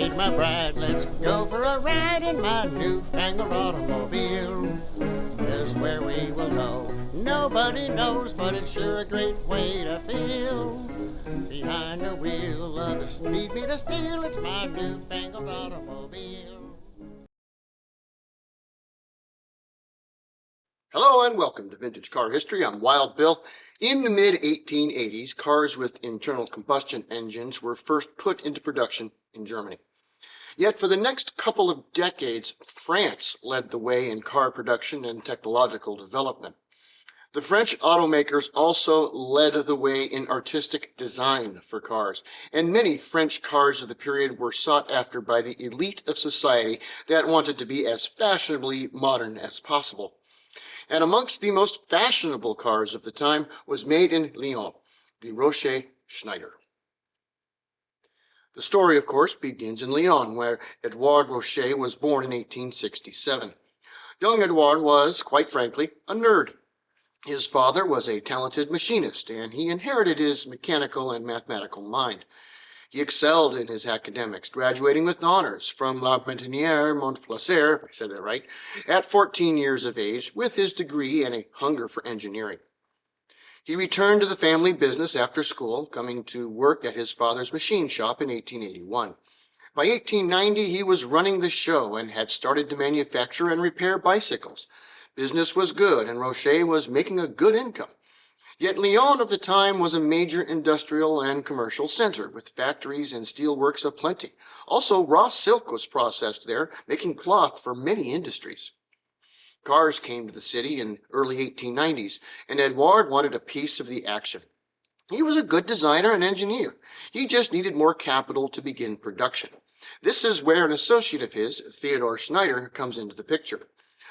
meet my bride. Let's go for a ride in my newfangled automobile. Just where we will go, nobody knows, but it's sure a great way to feel. Behind the wheel of the speed meter steel, it's my newfangled automobile. Hello and welcome to Vintage Car History. I'm Wild Bill. In the mid-1880s, cars with internal combustion engines were first put into production in Germany. Yet for the next couple of decades, France led the way in car production and technological development. The French automakers also led the way in artistic design for cars, and many French cars of the period were sought after by the elite of society that wanted to be as fashionably modern as possible. And amongst the most fashionable cars of the time was made in Lyon, the Rochet-Schneider. The story, of course, begins in Lyon, where Edouard Rochet was born in 1867. Young Edouard was, quite frankly, a nerd. His father was a talented machinist, and he inherited his mechanical and mathematical mind. He excelled in his academics, graduating with honors from La Martiniere Montplaisir, if I said that right, at 14 years of age, with his degree and a hunger for engineering. He returned to the family business after school, coming to work at his father's machine shop in 1881. By 1890, he was running the show and had started to manufacture and repair bicycles. Business was good, and Rochet was making a good income. Yet Lyon of the time was a major industrial and commercial center, with factories and steelworks aplenty. Also, raw silk was processed there, making cloth for many industries. Cars came to the city in early 1890s, and Edouard wanted a piece of the action. He was a good designer and engineer. He just needed more capital to begin production. This is where an associate of his, Theodore Schneider, comes into the picture.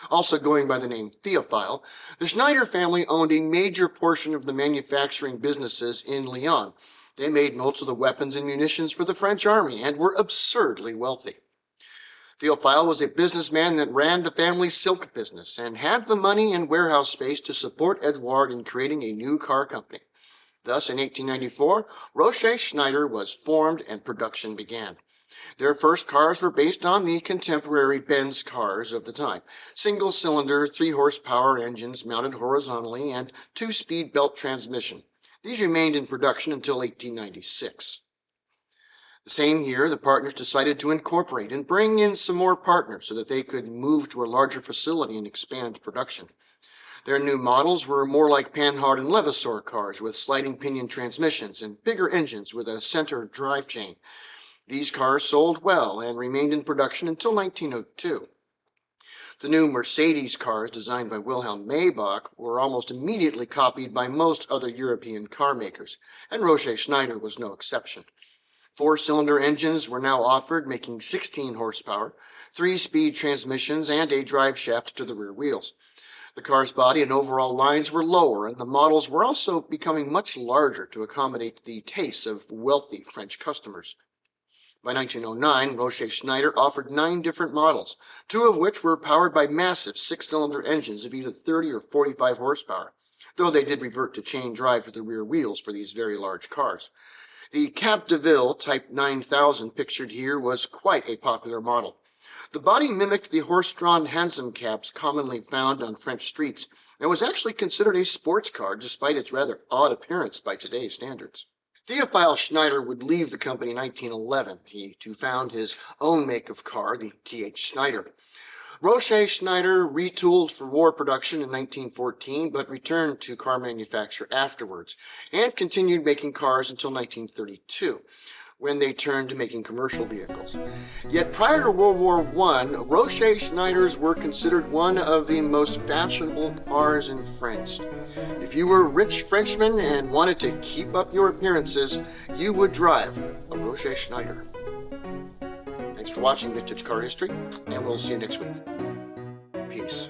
Also going by the name Theophile, the Schneider family owned a major portion of the manufacturing businesses in Lyon. They made most of the weapons and munitions for the French army and were absurdly wealthy. Theophile was a businessman that ran the family's silk business and had the money and warehouse space to support Edouard in creating a new car company. Thus, in 1894, Rochet-Schneider was formed and production began. Their first cars were based on the contemporary Benz cars of the time, single-cylinder, 3-horsepower engines mounted horizontally and 2-speed belt transmission. These remained in production until 1896. The same year, the partners decided to incorporate and bring in some more partners so that they could move to a larger facility and expand production. Their new models were more like Panhard and Levasseur cars with sliding pinion transmissions and bigger engines with a center drive chain. These cars sold well and remained in production until 1902. The new Mercedes cars designed by Wilhelm Maybach were almost immediately copied by most other European car makers, and Rochet-Schneider was no exception. 4-cylinder engines were now offered, making 16 horsepower, 3-speed transmissions, and a drive shaft to the rear wheels. The car's body and overall lines were lower, and the models were also becoming much larger to accommodate the tastes of wealthy French customers. By 1909, Rochet-Schneider offered 9 different models, 2 of which were powered by massive 6-cylinder engines of either 30 or 45 horsepower, though they did revert to chain drive to the rear wheels for these very large cars. The Cap de Ville Type 9000 pictured here was quite a popular model. The body mimicked the horse-drawn hansom cabs commonly found on French streets, and was actually considered a sports car despite its rather odd appearance by today's standards. Theophile Schneider would leave the company in 1911, to found his own make of car, the T.H. Schneider. Rochet-Schneider retooled for war production in 1914, but returned to car manufacture afterwards, and continued making cars until 1932, when they turned to making commercial vehicles. Yet prior to World War I, Rochet-Schneiders were considered one of the most fashionable cars in France. If you were a rich Frenchman and wanted to keep up your appearances, you would drive a Rochet-Schneider. Thanks for watching Vintage Car History, and we'll see you next week. Peace.